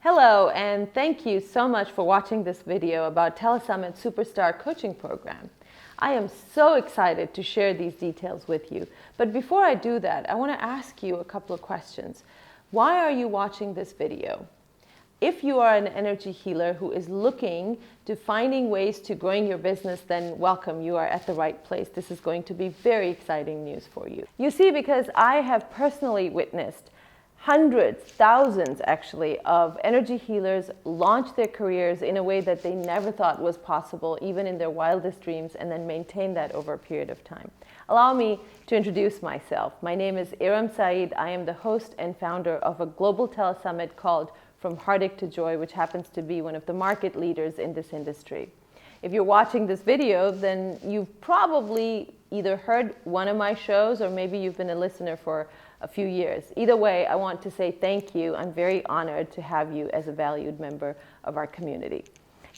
Hello, and thank you so much for watching this video about Telesummit Superstar Coaching Program. I am so excited to share these details with you. But before I do that, I want to ask you a couple of questions. Why are you watching this video? If you are an energy healer who is looking to finding ways to growing your business, then welcome, you are at the right place. This is going to be very exciting news for you. You see, because I have personally witnessed hundreds, thousands actually, of energy healers launch their careers in a way that they never thought was possible, even in their wildest dreams, and then maintain that over a period of time. Allow me to introduce myself. My name is Eram Saeed. I am the host and founder of a global telesummit called From Heartache to Joy, which happens to be one of the market leaders in this industry. If you're watching this video, then you've probably either heard one of my shows or maybe you've been a listener for a few years. Either way, I want to say thank you. I'm very honored to have you as a valued member of our community.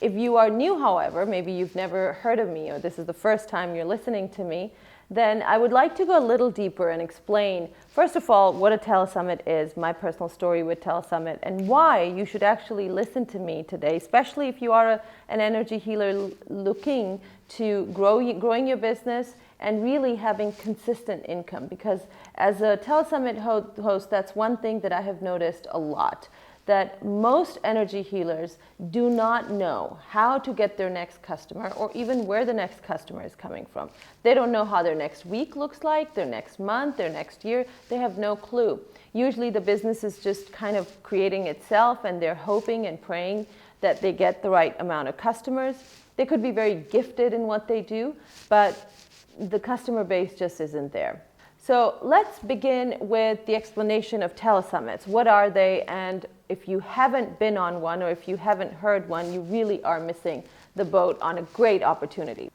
If you are new, however, maybe you've never heard of me or this is the first time you're listening to me, then I would like to go a little deeper and explain, first of all, what a Telesummit is, my personal story with Telesummit, and why you should actually listen to me today, especially if you are an energy healer looking to growing your business and really having consistent income. Because as a Telesummit host, that's one thing that I have noticed a lot, that most energy healers do not know how to get their next customer or even where the next customer is coming from. They don't know how their next week looks like, their next month, their next year. They have no clue. Usually the business is just kind of creating itself and they're hoping and praying that they get the right amount of customers. They could be very gifted in what they do, but the customer base just isn't there. So let's begin with the explanation of telesummits. What are they? And if you haven't been on one or if you haven't heard one, you really are missing the boat on a great opportunity.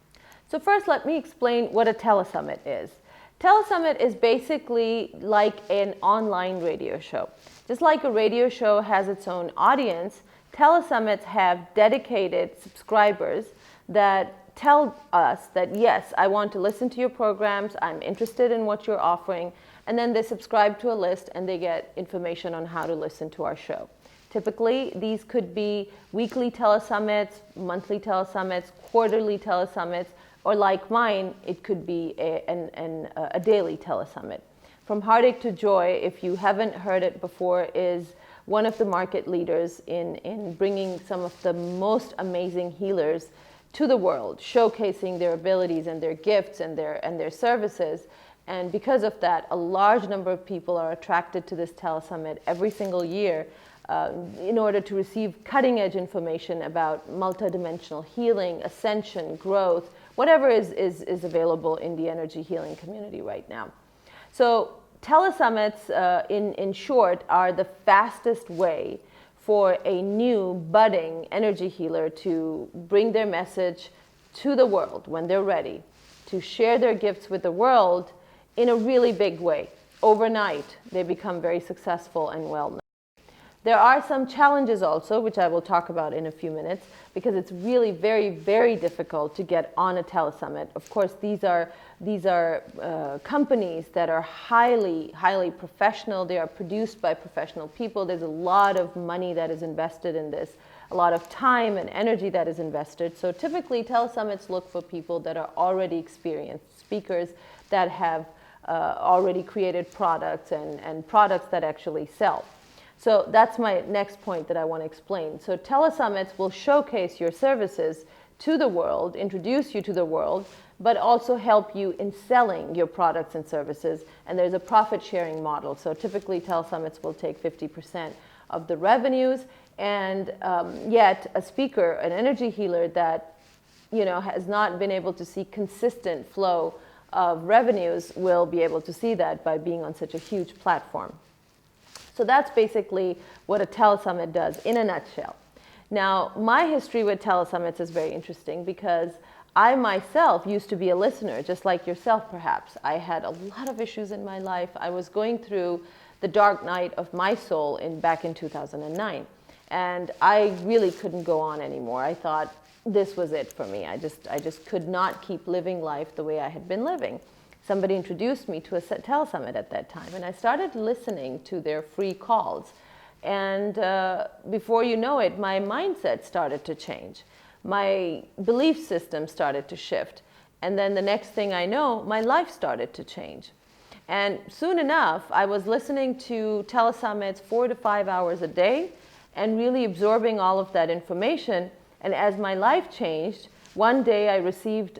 So first, let me explain what a telesummit is. Telesummit is basically like an online radio show. Just like a radio show has its own audience, telesummits have dedicated subscribers that tell us that, yes, I want to listen to your programs, I'm interested in what you're offering, and then they subscribe to a list and they get information on how to listen to our show. Typically, these could be weekly telesummits, monthly telesummits, quarterly telesummits, or like mine, it could be a daily telesummit. From Heartache to Joy, if you haven't heard it before, is one of the market leaders in bringing some of the most amazing healers to the world, showcasing their abilities and their gifts and their services. And because of that, a large number of people are attracted to this telesummit every single year in order to receive cutting-edge information about multidimensional healing, ascension, growth, whatever is available in the energy healing community right now. So telesummits, in short, are the fastest way for a new budding energy healer to bring their message to the world when they're ready, to share their gifts with the world in a really big way. Overnight, they become very successful and well-known. There are some challenges also, which I will talk about in a few minutes, because it's really very, very difficult to get on a telesummit. Of course, these are companies that are highly, highly professional. They are produced by professional people. There's a lot of money that is invested in this, a lot of time and energy that is invested. So typically, telesummits look for people that are already experienced speakers that have already created products and products that actually sell. So that's my next point that I want to explain. So telesummits will showcase your services to the world, introduce you to the world, but also help you in selling your products and services. And there's a profit sharing model. So typically telesummits will take 50% of the revenues, and yet a speaker, an energy healer that has not been able to see consistent flow of revenues will be able to see that by being on such a huge platform. So that's basically what a telesummit does in a nutshell. Now, my history with telesummits is very interesting because I myself used to be a listener, just like yourself perhaps. I had a lot of issues in my life. I was going through the dark night of my soul back in 2009. And I really couldn't go on anymore. I thought this was it for me. I just could not keep living life the way I had been living. Somebody introduced me to a telesummit at that time, and I started listening to their free calls. And before you know it, my mindset started to change. My belief system started to shift. And then the next thing I know, my life started to change. And soon enough, I was listening to telesummits 4 to 5 hours a day and really absorbing all of that information. And as my life changed, one day I received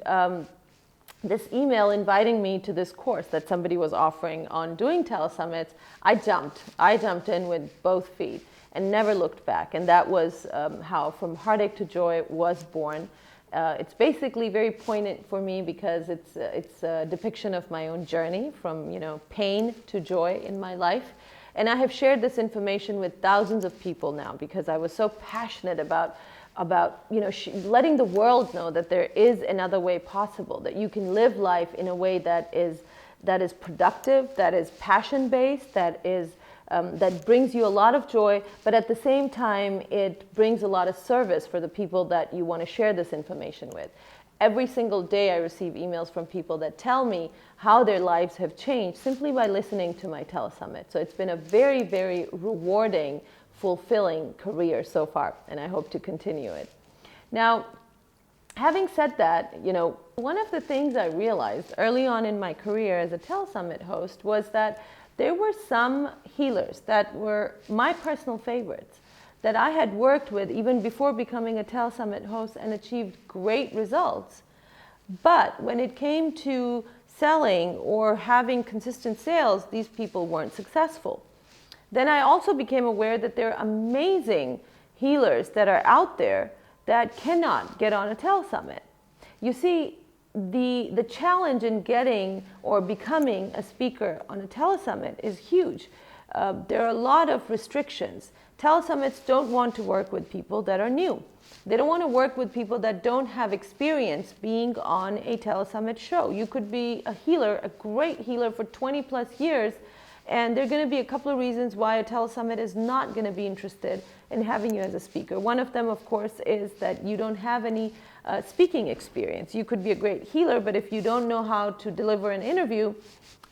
this email inviting me to this course that somebody was offering on doing telesummits. I jumped in with both feet and never looked back. And that was how From Heartache to Joy was born. It's basically very poignant for me because it's a depiction of my own journey from, pain to joy in my life. And I have shared this information with thousands of people now because I was so passionate about letting the world know that there is another way possible, that you can live life in a way that is productive, that is passion-based, that brings you a lot of joy, but at the same time, it brings a lot of service for the people that you want to share this information with. Every single day I receive emails from people that tell me how their lives have changed simply by listening to my telesummit. So it's been a very, very rewarding, fulfilling career so far, and I hope to continue it. Now, having said that, one of the things I realized early on in my career as a telesummit host was that there were some healers that were my personal favorites that I had worked with even before becoming a telesummit host and achieved great results. But when it came to selling or having consistent sales, these people weren't successful. Then I also became aware that there are amazing healers that are out there that cannot get on a telesummit. You see, the challenge in getting or becoming a speaker on a telesummit is huge. There are a lot of restrictions. Telesummits don't want to work with people that are new. They don't want to work with people that don't have experience being on a telesummit show. You could be a healer, a great healer for 20 plus years, and there are going to be a couple of reasons why a telesummit is not going to be interested in having you as a speaker. One of them, of course, is that you don't have any speaking experience. You could be a great healer, but if you don't know how to deliver an interview,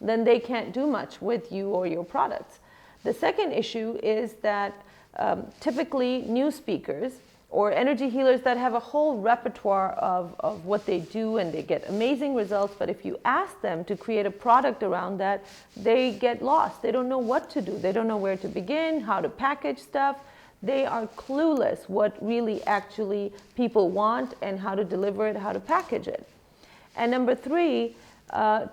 then they can't do much with you or your products. The second issue is that typically new speakers or energy healers that have a whole repertoire of what they do and they get amazing results, but if you ask them to create a product around that, they get lost. They don't know what to do. They don't know where to begin, how to package stuff. They are clueless what really actually people want and how to deliver it, how to package it. And number three,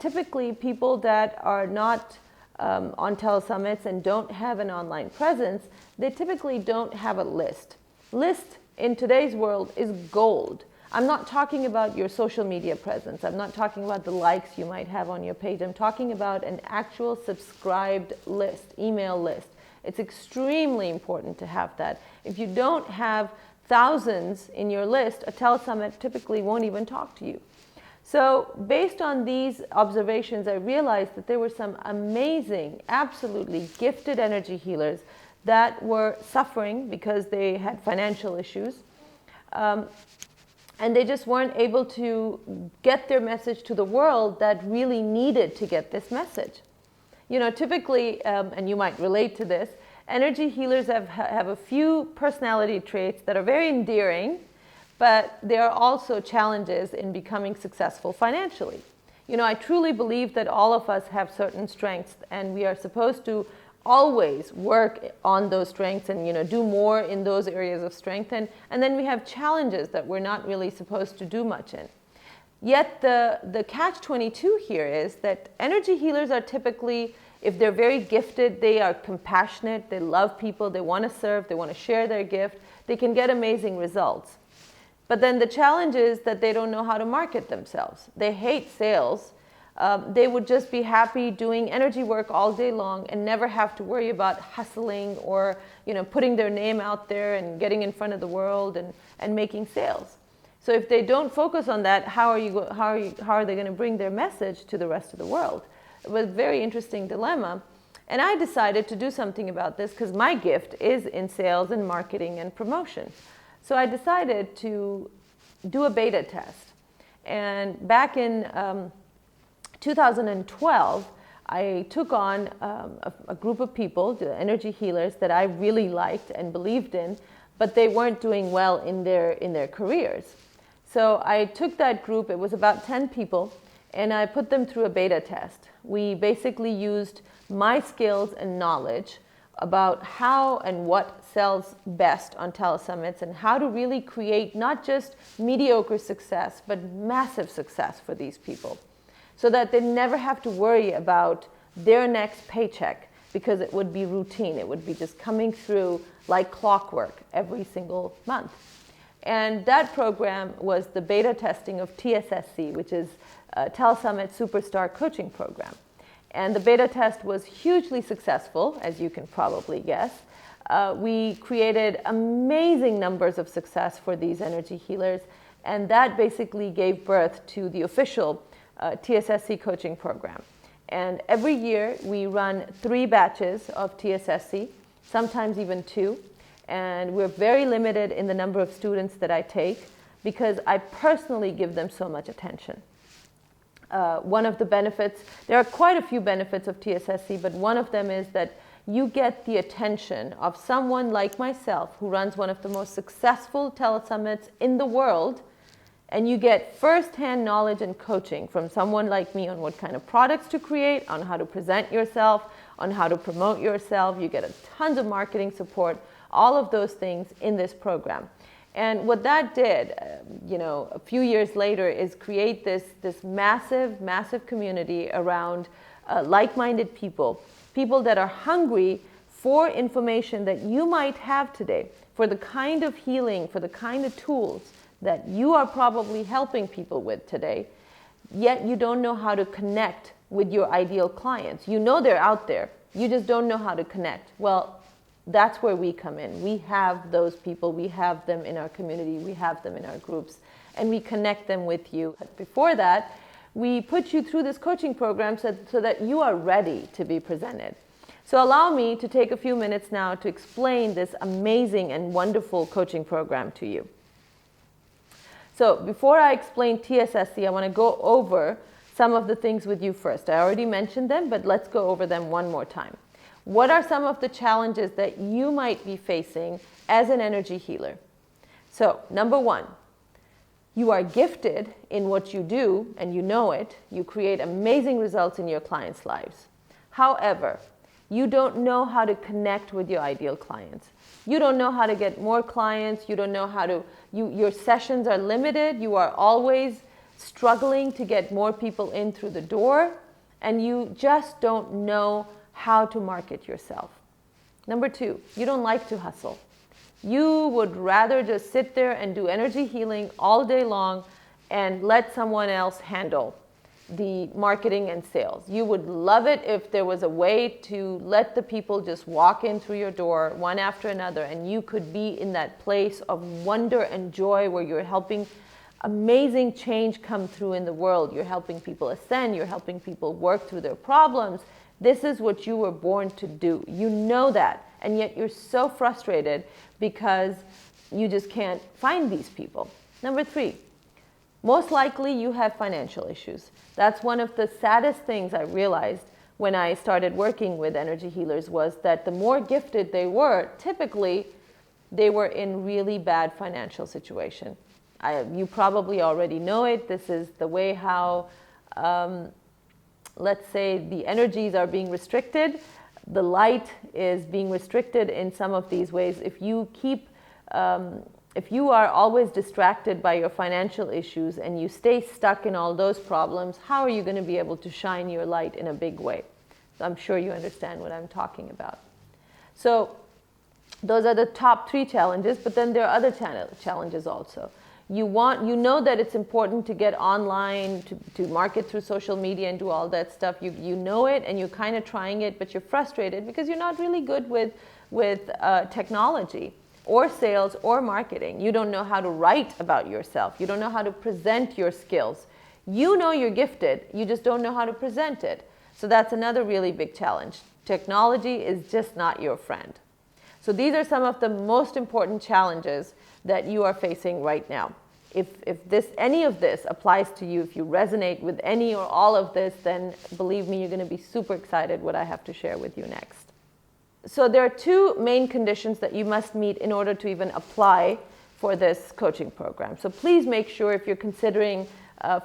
typically people that are not on telesummits and don't have an online presence, they typically don't have a list. List in today's world is gold. I'm not talking about your social media presence. I'm not talking about the likes you might have on your page. I'm talking about an actual subscribed list, email list. It's extremely important to have that. If you don't have thousands in your list, a telesummit typically won't even talk to you. So based on these observations, I realized that there were some amazing, absolutely gifted energy healers that were suffering because they had financial issues. And they just weren't able to get their message to the world that really needed to get this message. Typically, and you might relate to this, energy healers have a few personality traits that are very endearing, but there are also challenges in becoming successful financially. I truly believe that all of us have certain strengths, and we are supposed to always work on those strengths and do more in those areas of strength, and then we have challenges that we're not really supposed to do much in. Yet the catch-22 here is that energy healers are typically, if they're very gifted, they are compassionate, they love people, they want to serve, they want to share their gift, they can get amazing results. But then the challenge is that they don't know how to market themselves. They hate sales. They would just be happy doing energy work all day long and never have to worry about hustling or putting their name out there and getting in front of the world and making sales. So if they don't focus on that, how are they going to bring their message to the rest of the world? It was a very interesting dilemma. And I decided to do something about this because my gift is in sales and marketing and promotion. So I decided to do a beta test. And back in 2012, I took on a group of people, the energy healers, that I really liked and believed in, but they weren't doing well in their careers. So I took that group, it was about 10 people, and I put them through a beta test. We basically used my skills and knowledge about how and what sells best on Telesummits and how to really create not just mediocre success, but massive success for these people, so that they never have to worry about their next paycheck, because it would be routine. It would be just coming through like clockwork every single month. And that program was the beta testing of TSSC, which is Telesummit Superstar Coaching Program. And the beta test was hugely successful, as you can probably guess. We created amazing numbers of success for these energy healers, and that basically gave birth to the official TSSC coaching program. And every year we run 3 batches of TSSC, sometimes even 2. And we're very limited in the number of students that I take because I personally give them so much attention. One of the benefits, there are quite a few benefits of TSSC, but one of them is that you get the attention of someone like myself who runs one of the most successful telesummits in the world, and you get first-hand knowledge and coaching from someone like me on what kind of products to create, on how to present yourself, on how to promote yourself. You get tons of marketing support, all of those things in this program. And what that did, a few years later, is create this massive, massive community around like-minded people, people that are hungry for information that you might have today, for the kind of healing, for the kind of tools that you are probably helping people with today, yet you don't know how to connect with your ideal clients. You know they're out there, you just don't know how to connect. Well, that's where we come in. We have those people, we have them in our community, we have them in our groups, and we connect them with you. Before that, we put you through this coaching program so that you are ready to be presented. So allow me to take a few minutes now to explain this amazing and wonderful coaching program to you. So before I explain TSSC, I want to go over some of the things with you first. I already mentioned them, but let's go over them one more time. What are some of the challenges that you might be facing as an energy healer? So, number 1, you are gifted in what you do and you know it. You create amazing results in your clients' lives. However, you don't know how to connect with your ideal clients. You don't know how to get more clients. You don't know how to, your sessions are limited. You are always struggling to get more people in through the door, and you just don't know how to market yourself. Number 2, you don't like to hustle. You would rather just sit there and do energy healing all day long and let someone else handle the marketing and sales. You would love it if there was a way to let the people just walk in through your door one after another, and you could be in that place of wonder and joy where you're helping amazing change come through in the world. You're helping people ascend. You're helping people work through their problems. This is what you were born to do. You know that, and yet you're so frustrated because you just can't find these people. Number 3, most likely you have financial issues. That's one of the saddest things I realized when I started working with energy healers, was that the more gifted they were, typically they were in really bad financial situation. You probably already know it. This is the way how let's say the energies are being restricted. The light is being restricted in some of these ways. If you are always distracted by your financial issues and you stay stuck in all those problems, how are you going to be able to shine your light in a big way? So I'm sure you understand what I'm talking about. So those are the top 3 challenges, but then there are other challenges also. You know that it's important to get online, to market through social media and do all that stuff. You know it, and you're kind of trying it, but you're frustrated because you're not really good with technology or sales or marketing. You don't know how to write about yourself. You don't know how to present your skills. You know you're gifted, you just don't know how to present it. So that's another really big challenge. Technology is just not your friend. So these are some of the most important challenges that you are facing right now. If any of this applies to you, if you resonate with any or all of this, then believe me, you're going to be super excited what I have to share with you next. So there are two main conditions that you must meet in order to even apply for this coaching program. So please make sure if you're considering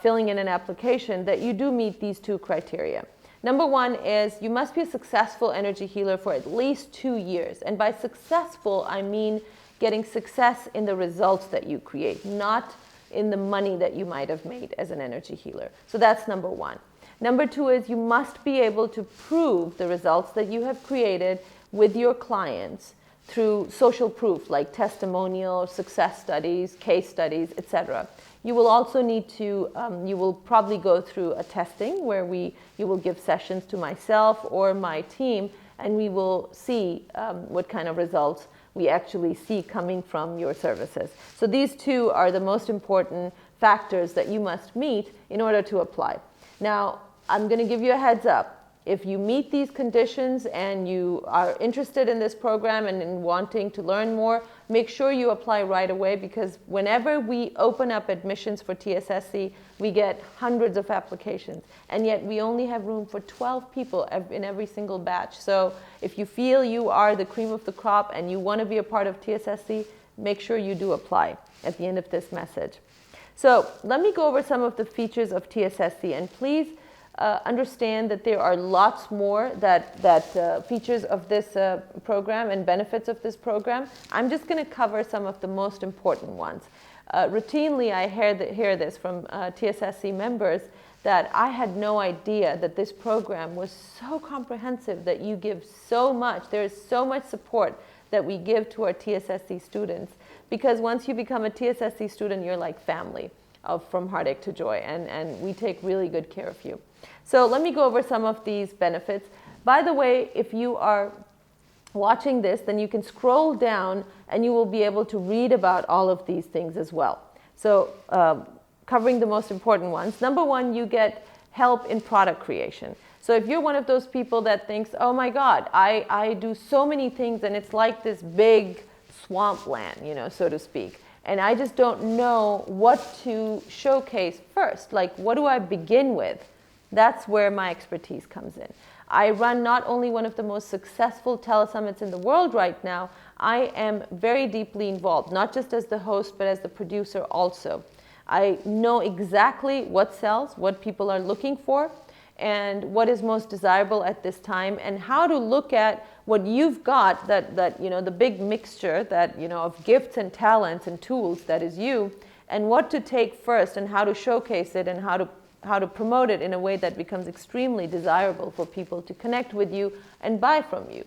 filling in an application that you do meet these two criteria. Number one is you must be a successful energy healer for at least 2 years. And by successful, I mean getting success in the results that you create, not in the money that you might have made as an energy healer. So that's number one. Number two is you must be able to prove the results that you have created with your clients through social proof like testimonials, success studies, case studies, etc. You will also need to, you will probably go through a testing where you will give sessions to myself or my team, and we will see what kind of results we actually see coming from your services. So these two are the most important factors that you must meet in order to apply. Now, I'm going to give you a heads up. If you meet these conditions and you are interested in this program and in wanting to learn more, make sure you apply right away, because whenever we open up admissions for TSSC, we get hundreds of applications, and yet we only have room for 12 people in every single batch. So if you feel you are the cream of the crop and you want to be a part of TSSC, make sure you do apply at the end of this message. So let me go over some of the features of TSSC, and please understand that there are lots more features of this program and benefits of this program. I'm just going to cover some of the most important ones. Routinely, I hear this from TSSC members that I had no idea that this program was so comprehensive, that you give so much. There is so much support that we give to our TSSC students, because once you become a TSSC student, you're like family, from heartache to joy, and we take really good care of you. So let me go over some of these benefits. By the way, if you are watching this, then you can scroll down and you will be able to read about all of these things as well. So covering the most important ones. Number one, you get help in product creation. So if you're one of those people that thinks, oh my God, I do so many things and it's like this big swampland, so to speak. And I just don't know what to showcase first. Like, what do I begin with? That's where my expertise comes in. I run not only one of the most successful telesummits in the world right now, I am very deeply involved, not just as the host, but as the producer also. I know exactly what sells, what people are looking for, and what is most desirable at this time, and how to look at what you've got, the big mixture of gifts and talents and tools that is you, and what to take first and how to showcase it and how to promote it in a way that becomes extremely desirable for people to connect with you and buy from you.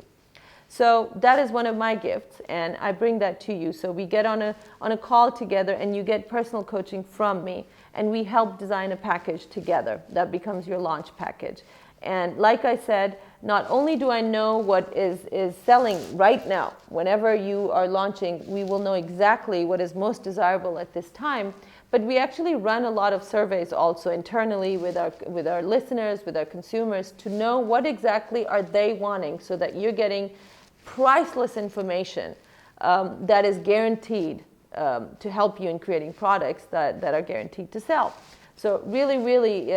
So that is one of my gifts, and I bring that to you. So we get on a call together, and you get personal coaching from me, and we help design a package together that becomes your launch package. And like I said, not only do I know what is selling right now, whenever you are launching, we will know exactly what is most desirable at this time, but we actually run a lot of surveys also internally with our listeners, with our consumers, to know what exactly are they wanting, so that you're getting priceless information that is guaranteed to help you in creating products that are guaranteed to sell. So really, really,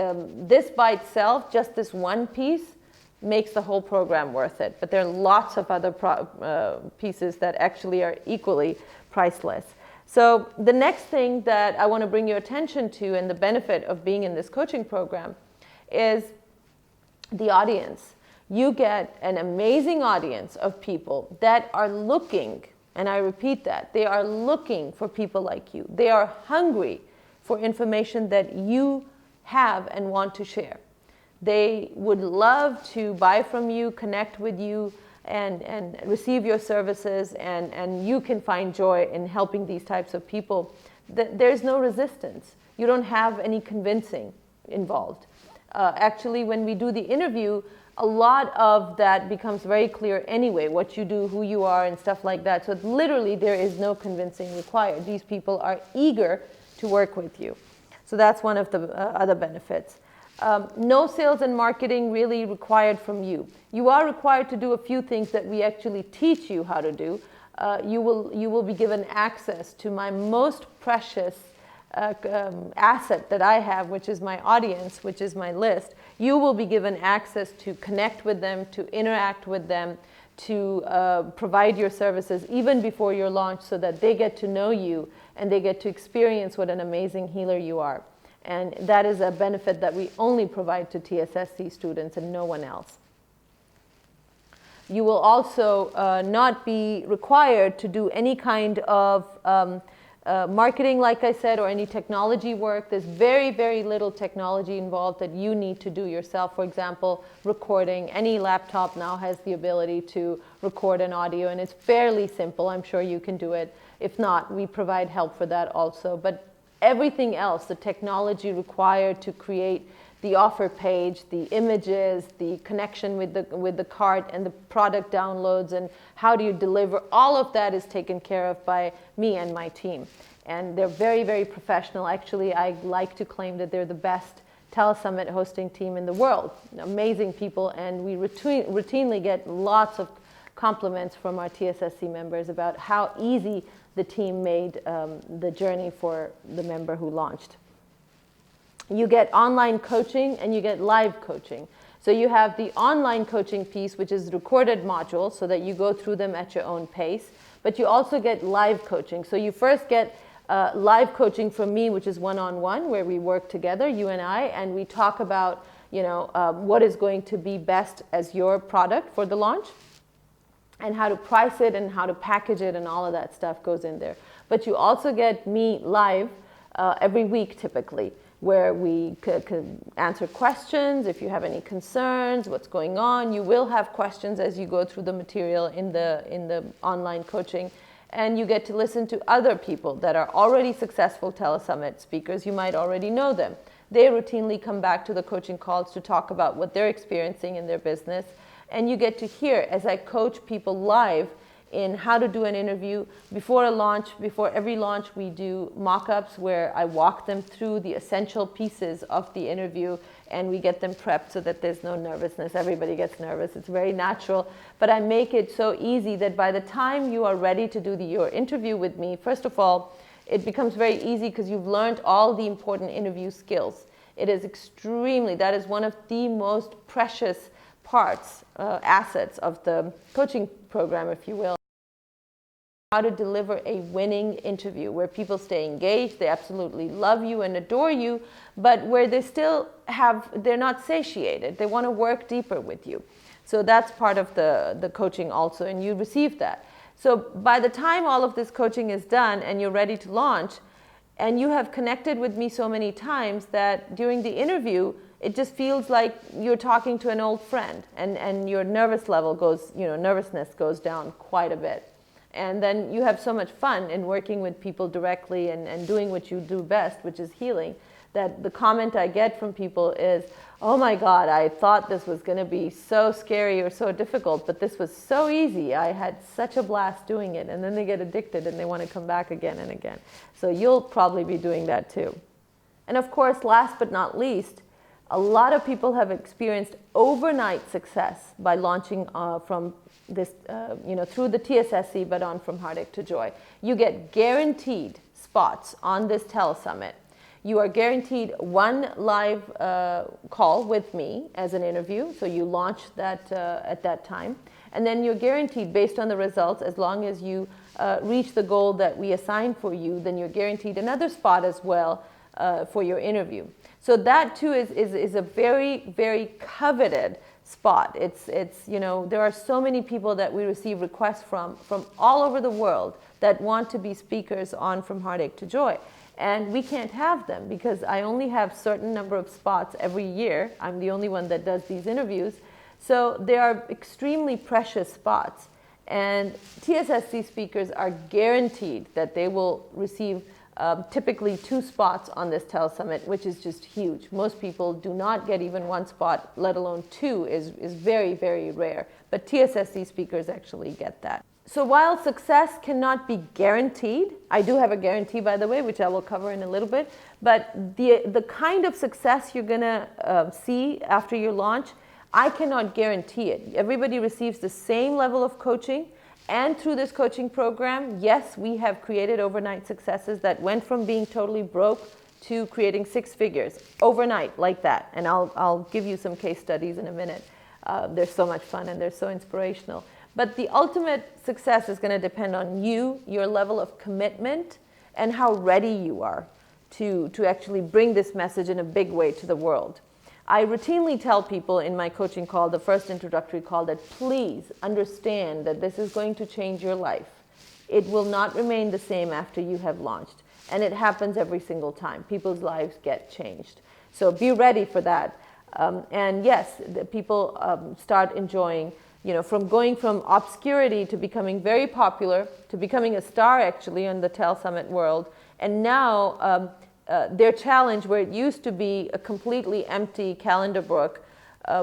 this by itself, just this one piece, makes the whole program worth it. But there are lots of other pieces that actually are equally priceless. So the next thing that I want to bring your attention to, and the benefit of being in this coaching program, is the audience. You get an amazing audience of people that are looking, and I repeat that, they are looking for people like you. They are hungry for information that you have and want to share. They would love to buy from you, connect with you, and receive your services, and you can find joy in helping these types of people. There's no resistance. You don't have any convincing involved. Actually, when we do the interview, a lot of that becomes very clear anyway, what you do, who you are, and stuff like that. So literally, there is no convincing required. These people are eager to work with you. So that's one of the other benefits. No sales and marketing really required from you. You are required to do a few things that we actually teach you how to do. You will be given access to my most precious asset that I have, which is my audience, which is my list, you will be given access to connect with them, to interact with them, to provide your services even before your launch, so that they get to know you and they get to experience what an amazing healer you are. And that is a benefit that we only provide to TSSC students and no one else. You will also not be required to do any kind of marketing, like I said, or any technology work. There's very, very little technology involved that you need to do yourself. For example, recording. Any laptop now has the ability to record an audio, and it's fairly simple. I'm sure you can do it. If not, we provide help for that also. But everything else, the technology required to create the offer page, the images, the connection with the cart and the product downloads, and how do you deliver, all of that is taken care of by me and my team. And they're very, very professional. Actually, I like to claim that they're the best Telesummit hosting team in the world. Amazing people, and we routinely get lots of compliments from our TSSC members about how easy the team made the journey for the member who launched. You get online coaching and you get live coaching. So you have the online coaching piece, which is recorded modules, so that you go through them at your own pace. But you also get live coaching. So you first get live coaching from me, which is one-on-one, where we work together, you and I, and we talk about, what is going to be best as your product for the launch, and how to price it and how to package it, and all of that stuff goes in there. But you also get me live every week typically, where we could answer questions. If you have any concerns, what's going on, you will have questions as you go through the material in the online coaching. And you get to listen to other people that are already successful Telesummit speakers. You might already know them. They routinely come back to the coaching calls to talk about what they're experiencing in their business. And you get to hear, as I coach people live, in how to do an interview. Before a launch, before every launch, we do mock-ups where I walk them through the essential pieces of the interview, and we get them prepped so that there's no nervousness. Everybody gets nervous. It's very natural. But I make it so easy that by the time you are ready to do your interview with me, first of all, it becomes very easy because you've learned all the important interview skills. It is that is one of the most precious parts, assets of the coaching program, if you will. How to deliver a winning interview where people stay engaged, they absolutely love you and adore you, but where they're not satiated. They want to work deeper with you. So that's part of the coaching also, and you receive that. So by the time all of this coaching is done and you're ready to launch, and you have connected with me so many times that during the interview, it just feels like you're talking to an old friend, and your nervousness goes down quite a bit. And then you have so much fun in working with people directly and doing what you do best, which is healing, that the comment I get from people is, oh my God, I thought this was going to be so scary or so difficult, but this was so easy. I had such a blast doing it. And then they get addicted and they want to come back again and again. So you'll probably be doing that too. And of course, last but not least, a lot of people have experienced overnight success by launching from this, through the TSSC, but on From Heartache to Joy. You get guaranteed spots on this Telesummit. You are guaranteed one live call with me as an interview, so you launch that at that time. And then you're guaranteed, based on the results, as long as you reach the goal that we assign for you, then you're guaranteed another spot as well for your interview. So that too is a very, very coveted spot. It's there are so many people that we receive requests from all over the world that want to be speakers on From Heartache to Joy. And we can't have them because I only have certain number of spots every year. I'm the only one that does these interviews. So they are extremely precious spots. And TSSC speakers are guaranteed that they will receive typically 2 spots on this Telesummit, which is just huge. Most people do not get even 1 spot, let alone 2 is very, very rare. But TSSC speakers actually get that. So while success cannot be guaranteed, I do have a guarantee, by the way, which I will cover in a little bit, but the kind of success you're going to see after your launch, I cannot guarantee it. Everybody receives the same level of coaching, And through this coaching program, yes, we have created overnight successes that went from being totally broke to creating 6 figures overnight, like that. And I'll give you some case studies in a minute. They're so much fun and they're so inspirational. But the ultimate success is going to depend on you, your level of commitment, and how ready you are to actually bring this message in a big way to the world. I routinely tell people in my coaching call, the first introductory call, that please understand that this is going to change your life. It will not remain the same after you have launched. And it happens every single time. People's lives get changed. So be ready for that. And yes, the people start enjoying, from going from obscurity to becoming very popular, to becoming a star actually in the Telesummit world. And now their challenge, where it used to be a completely empty calendar book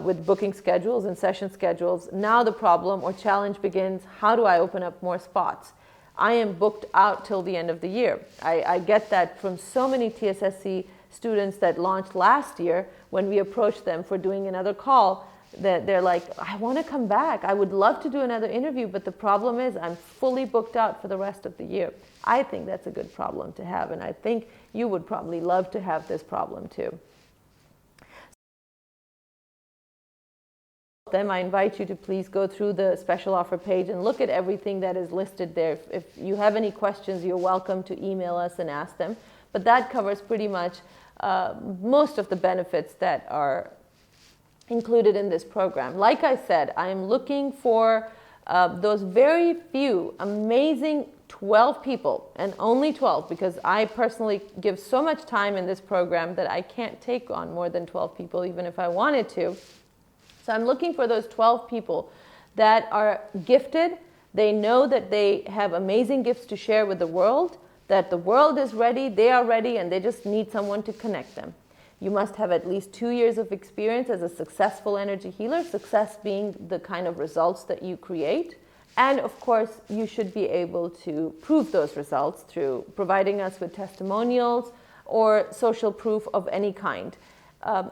with booking schedules and session schedules, now the problem or challenge begins, how do I open up more spots? I am booked out till the end of the year. I get that from so many TSSC students that launched last year. When we approached them for doing another call, that they're like, I want to come back. I would love to do another interview, but the problem is I'm fully booked out for the rest of the year. I think that's a good problem to have, and I think you would probably love to have this problem too. I invite you to please go through the special offer page and look at everything that is listed there. If you have any questions, you're welcome to email us and ask them. But that covers pretty much most of the benefits that are included in this program. Like I said, I am looking for those very few amazing 12 people, and only 12, because I personally give so much time in this program that I can't take on more than 12 people, even if I wanted to. So I'm looking for those 12 people that are gifted. They know that they have amazing gifts to share with the world, that the world is ready, they are ready, and they just need someone to connect them. You must have at least 2 years of experience as a successful energy healer, success being the kind of results that you create. And of course, you should be able to prove those results through providing us with testimonials or social proof of any kind.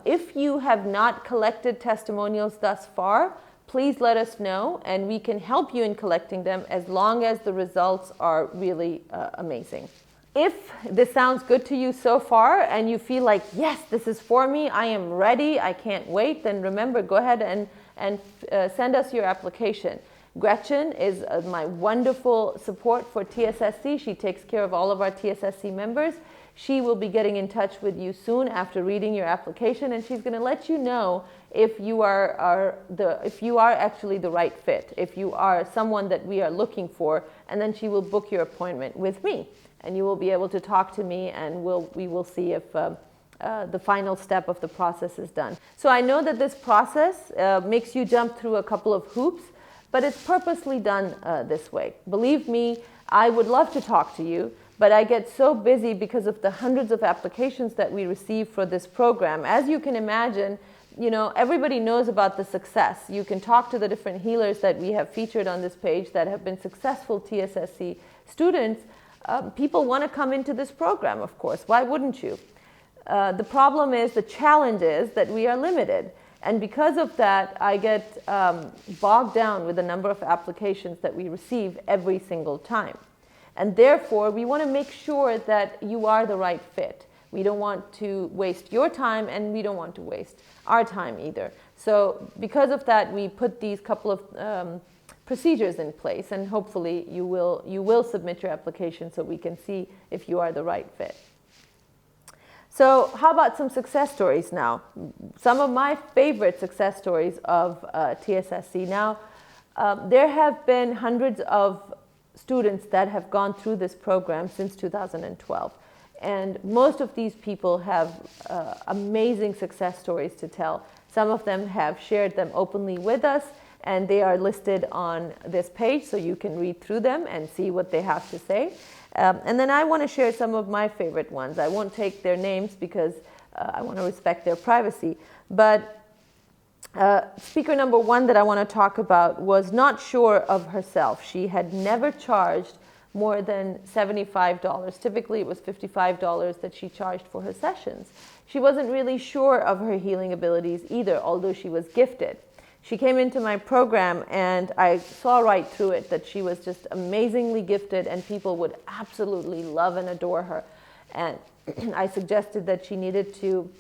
If you have not collected testimonials thus far, please let us know and we can help you in collecting them, as long as the results are really amazing. If this sounds good to you so far and you feel like, yes, this is for me, I am ready, I can't wait, then remember, go ahead and send us your application. Gretchen is my wonderful support for TSSC. She takes care of all of our TSSC members. She will be getting in touch with you soon after reading your application, and she's going to let you know if you are actually the right fit, if you are someone that we are looking for, and then she will book your appointment with me, and you will be able to talk to me, and we will see if the final step of the process is done. So I know that this process makes you jump through a couple of hoops, but it's purposely done this way. Believe me, I would love to talk to you, but I get so busy because of the hundreds of applications that we receive for this program. As you can imagine, everybody knows about the success. You can talk to the different healers that we have featured on this page that have been successful TSSC students. People want to come into this program, of course. Why wouldn't you? The problem is, the challenge is that we are limited. And because of that, I get bogged down with the number of applications that we receive every single time. And therefore, we want to make sure that you are the right fit. We don't want to waste your time, and we don't want to waste our time either. So because of that, we put these couple of procedures in place, and hopefully you will submit your application so we can see if you are the right fit. So how about some success stories now? Some of my favorite success stories of TSSC. Now, there have been hundreds of students that have gone through this program since 2012. And most of these people have amazing success stories to tell. Some of them have shared them openly with us, and they are listed on this page, so you can read through them and see what they have to say. And then I want to share some of my favorite ones. I won't take their names because I want to respect their privacy. But speaker number 1 that I want to talk about was not sure of herself. She had never charged more than $75. Typically, it was $55 that she charged for her sessions. She wasn't really sure of her healing abilities either, although she was gifted. She came into my program and I saw right through it that she was just amazingly gifted and people would absolutely love and adore her. And I suggested that she needed to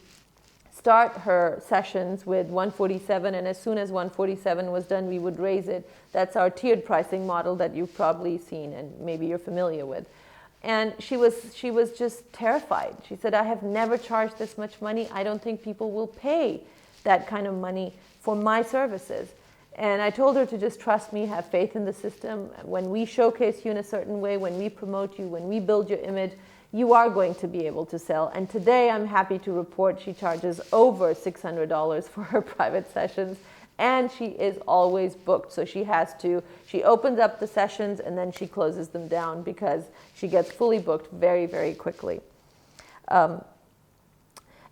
start her sessions with 147, and as soon as 147 was done, we would raise it. That's our tiered pricing model that you've probably seen and maybe you're familiar with. And she was just terrified. She said, I have never charged this much money. I don't think people will pay that kind of money for my services. And I told her to just trust me, have faith in the system. When we showcase you in a certain way, when we promote you, when we build your image, you are going to be able to sell. And today I'm happy to report she charges over $600 for her private sessions, and she is always booked. So she opens up the sessions and then she closes them down because she gets fully booked very, very quickly.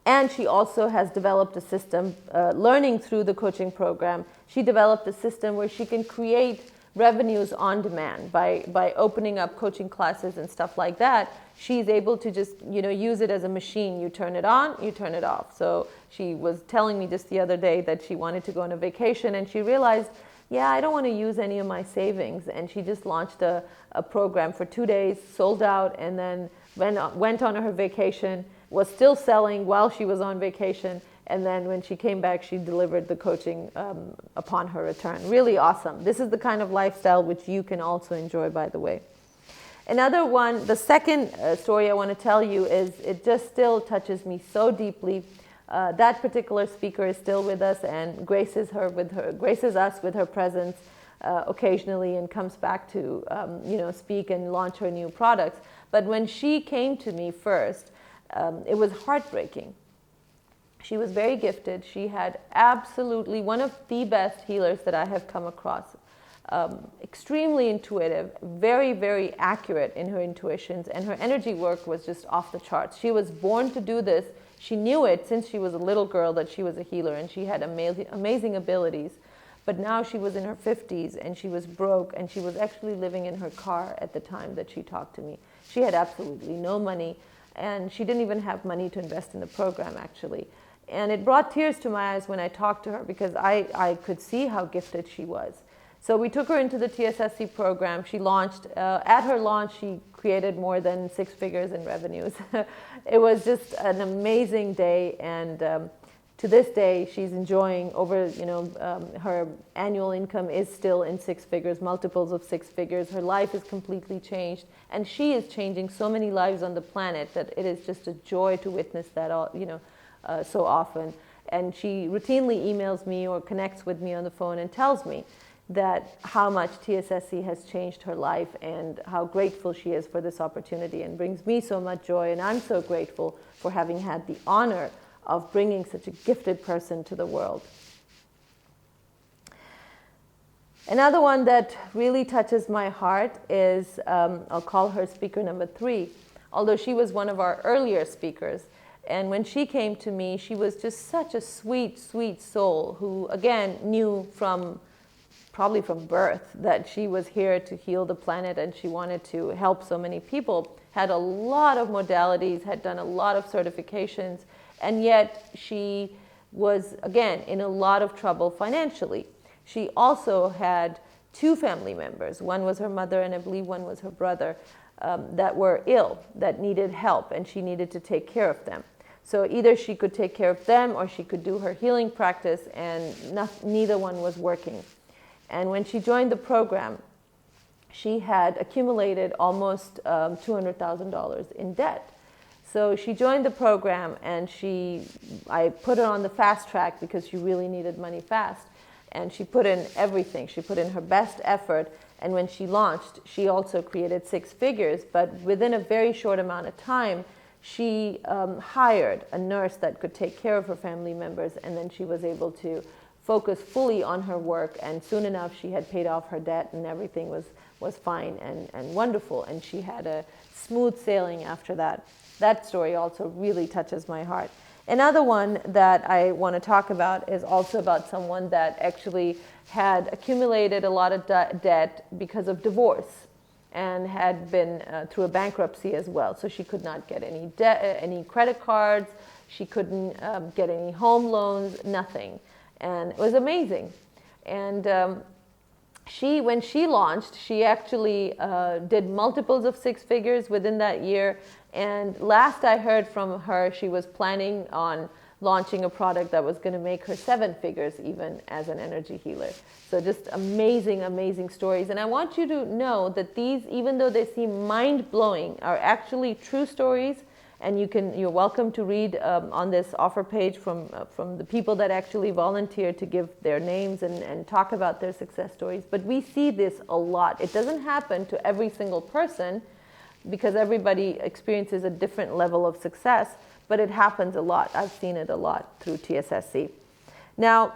And she also has developed a system, learning through the coaching program, she developed a system where she can create revenues on demand by opening up coaching classes and stuff like that. She's able to just, use it as a machine. You turn it on, you turn it off. So she was telling me just the other day that she wanted to go on a vacation and she realized, yeah, I don't want to use any of my savings. And she just launched a program for 2 days, sold out, and then went on her vacation, was still selling while she was on vacation. And then when she came back, she delivered the coaching upon her return. Really awesome. This is the kind of lifestyle which you can also enjoy, by the way. Another one, the second story I want to tell you is, it just still touches me so deeply. That particular speaker is still with us and graces us with her presence occasionally and comes back to speak and launch her new products. But when she came to me first, it was heartbreaking. She was very gifted. She had absolutely one of the best healers that I have come across. Extremely intuitive, very, very accurate in her intuitions, and her energy work was just off the charts. She was born to do this. She knew it since she was a little girl that she was a healer, and she had amazing abilities. But now she was in her 50s and she was broke, and she was actually living in her car at the time that she talked to me. She had absolutely no money, and she didn't even have money to invest in the program, actually. And it brought tears to my eyes when I talked to her because I could see how gifted she was. So we took her into the TSSC program. She launched, at her launch, she created more than 6 figures in revenues. It was just an amazing day, and to this day, she's enjoying over, her annual income is still in 6 figures, multiples of 6 figures. Her life is completely changed, and she is changing so many lives on the planet that it is just a joy to witness that, so often. And she routinely emails me or connects with me on the phone and tells me that how much TSSC has changed her life and how grateful she is for this opportunity, and brings me so much joy. And I'm so grateful for having had the honor of bringing such a gifted person to the world. Another one that really touches my heart is, I'll call her speaker number 3, although she was one of our earlier speakers. And when she came to me, she was just such a sweet, sweet soul who, again, knew probably from birth that she was here to heal the planet and she wanted to help so many people, had a lot of modalities, had done a lot of certifications, and yet she was, again, in a lot of trouble financially. She also had 2 family members. One was her mother, and I believe one was her brother, that were ill, that needed help, and she needed to take care of them. So either she could take care of them or she could do her healing practice, and neither one was working. And when she joined the program, she had accumulated almost $200,000 in debt. So she joined the program, and I put her on the fast track because she really needed money fast. And she put in everything. She put in her best effort. And when she launched, she also created 6 figures. But within a very short amount of time, she hired a nurse that could take care of her family members. And then she was able to focus fully on her work. And soon enough, she had paid off her debt, and everything was fine and wonderful. And she had a smooth sailing after that. That story also really touches my heart. Another one that I want to talk about is also about someone that actually had accumulated a lot of debt because of divorce, and had been through a bankruptcy as well. So she could not get any credit cards. She couldn't get any home loans, nothing. And it was amazing. And when she launched, she actually did multiples of 6 figures within that year. And last I heard from her, she was planning on launching a product that was going to make her 7 figures even as an energy healer. So just amazing, amazing stories. And I want you to know that these, even though they seem mind-blowing, are actually true stories. And you're welcome to read on this offer page from the people that actually volunteer to give their names and talk about their success stories. But we see this a lot. It doesn't happen to every single person because everybody experiences a different level of success, but it happens a lot. I've seen it a lot through TSSC. Now,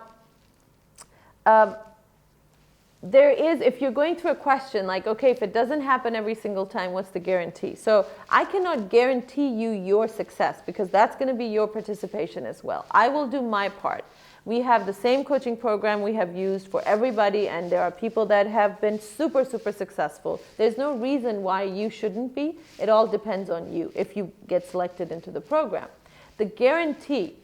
there is, if you're going through a question like, okay, if it doesn't happen every single time, what's the guarantee? So I cannot guarantee you your success because that's going to be your participation as well. I will do my part. We have the same coaching program we have used for everybody, and there are people that have been super, super successful. There's no reason why you shouldn't be. It all depends on you if you get selected into the program. The guarantee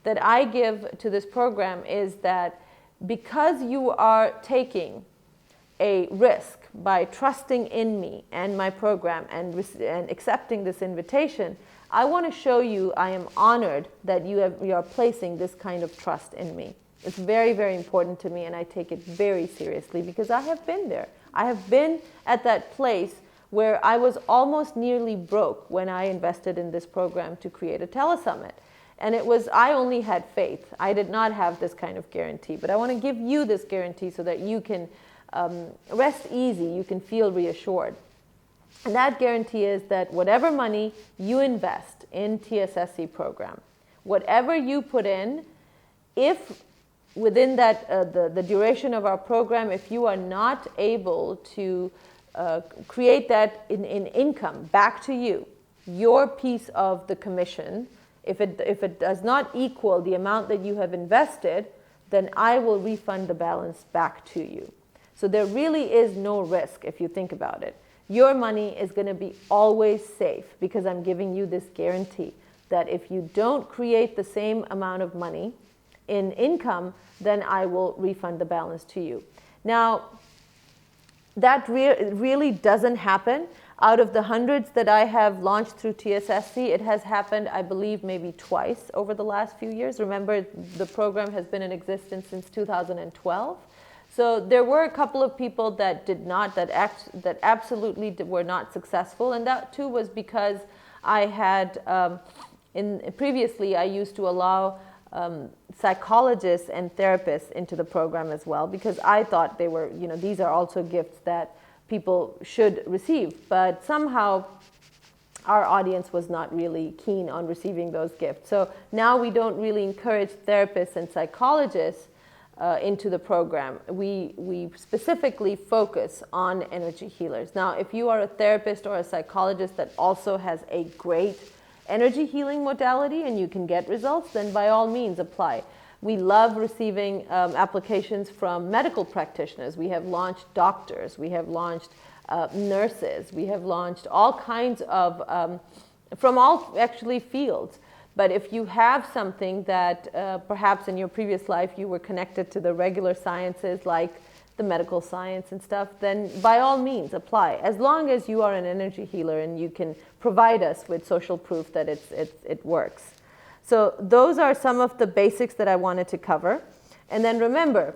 that I give to this program is that because you are taking a risk by trusting in me and my program and accepting this invitation, I want to show you I am honored that you are placing this kind of trust in me. It's very, very important to me, and I take it very seriously because I have been there. I have been at that place where I was almost nearly broke when I invested in this program to create a Telesummit. And I only had faith. I did not have this kind of guarantee. But I want to give you this guarantee so that you can rest easy, you can feel reassured. And that guarantee is that whatever money you invest in TSSC program, whatever you put in, if within that the duration of our program, if you are not able to create that in income back to you, your piece of the commission, if it does not equal the amount that you have invested, then I will refund the balance back to you. So there really is no risk if you think about it. Your money is going to be always safe because I'm giving you this guarantee that if you don't create the same amount of money in income, then I will refund the balance to you. Now, that really doesn't happen. Out of the hundreds that I have launched through TSSC, it has happened, I believe, maybe twice over the last few years. Remember, the program has been in existence since 2012. So there were a couple of people that did not, that absolutely were not successful. And that too was because I had, previously I used to allow psychologists and therapists into the program as well, because I thought they were, these are also gifts that people should receive. But somehow our audience was not really keen on receiving those gifts. So now we don't really encourage therapists and psychologists into the program. We specifically focus on energy healers. Now, if you are a therapist or a psychologist that also has a great energy healing modality and you can get results, then by all means apply. We love receiving applications from medical practitioners. We have launched doctors. We have launched nurses. We have launched all kinds of, from all actually fields. But if you have something that perhaps in your previous life you were connected to the regular sciences like the medical science and stuff, then by all means apply, as long as you are an energy healer and you can provide us with social proof that it works. So those are some of the basics that I wanted to cover. And then remember,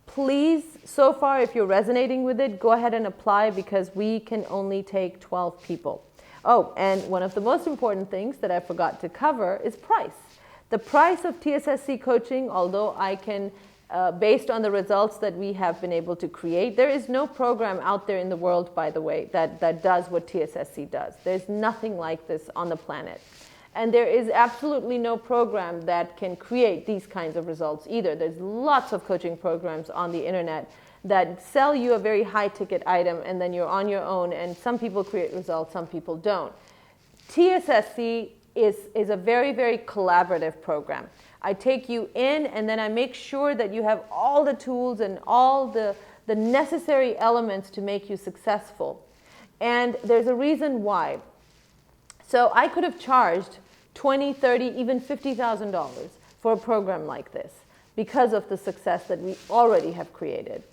please, so far if you're resonating with it, go ahead and apply because we can only take 12 people. Oh, and one of the most important things that I forgot to cover is price. The price of TSSC coaching, although I can, based on the results that we have been able to create, there is no program out there in the world, by the way, that does what TSSC does. There's nothing like this on the planet. And there is absolutely no program that can create these kinds of results either. There's lots of coaching programs on the internet that sell you a very high ticket item and then you're on your own, and some people create results, some people don't. TSSC is a very, very collaborative program. I take you in and then I make sure that you have all the tools and all the necessary elements to make you successful. And there's a reason why. So I could have charged $20,000, $30,000, even $50,000 for a program like this. because of the success that we already have created.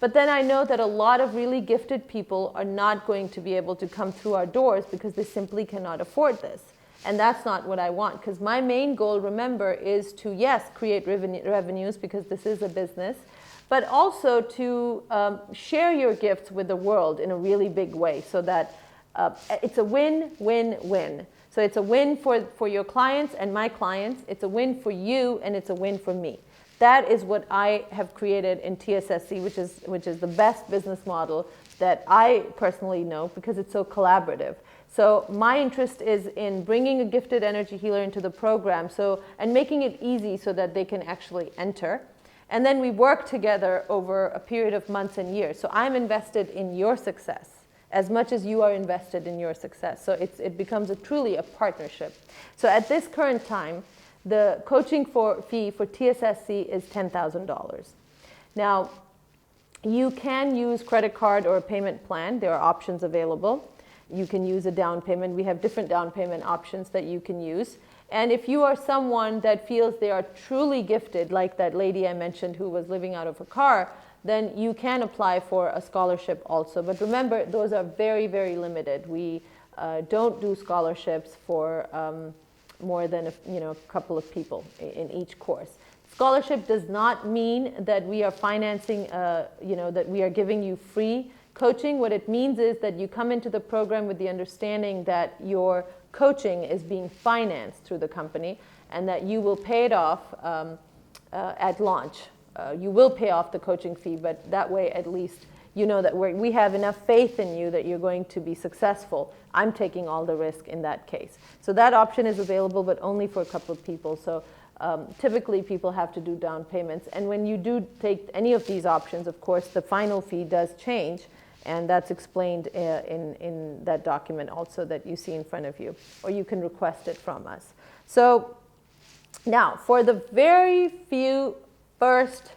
But then I know that a lot of really gifted people are not going to be able to come through our doors because they simply cannot afford this. And that's not what I want, because my main goal, remember, is to, yes, create revenues, because this is a business, but also to share your gifts with the world in a really big way, so that it's a win-win-win. So it's a win for your clients and my clients, it's a win for you, and it's a win for me. That is what I have created in TSSC, which is the best business model that I personally know, because it's so collaborative. So my interest is in bringing a gifted energy healer into the program, and making it easy so that they can actually enter. And then we work together over a period of months and years. So I'm invested in your success as much as you are invested in your success. So it becomes truly a partnership. So at this current time, the coaching fee for TSSC is $10,000. Now, you can use credit card or a payment plan. There are options available. You can use a down payment. We have different down payment options that you can use. And if you are someone that feels they are truly gifted, like that lady I mentioned who was living out of a car, then you can apply for a scholarship also. But remember, those are very, very limited. We don't do scholarships for more than a couple of people in each course. Scholarship does not mean that we are financing, that we are giving you free coaching. What it means is that you come into the program with the understanding that your coaching is being financed through the company, and that you will pay it off at launch. You will pay off the coaching fee, but that way at least you know that we have enough faith in you that you're going to be successful. I'm taking all the risk in that case. So that option is available, but only for a couple of people. So typically people have to do down payments. And when you do take any of these options, of course, the final fee does change. And that's explained in that document also that you see in front of you, or you can request it from us. So now, for the very first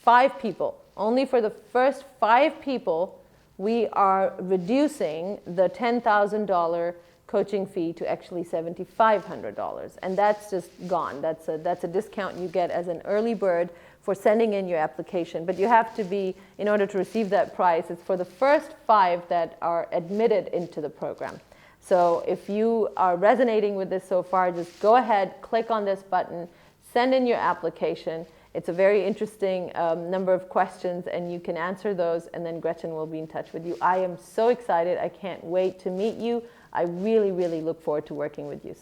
5 people, only for the first 5 people, we are reducing the $10,000 coaching fee to actually $7,500. And that's just gone. That's a discount you get as an early bird for sending in your application. But you have to be, in order to receive that price, it's for the first 5 that are admitted into the program. So if you are resonating with this so far, just go ahead, click on this button, send in your application. It's a very interesting number of questions, and you can answer those, and then Gretchen will be in touch with you. I am so excited. I can't wait to meet you. I really, really look forward to working with you.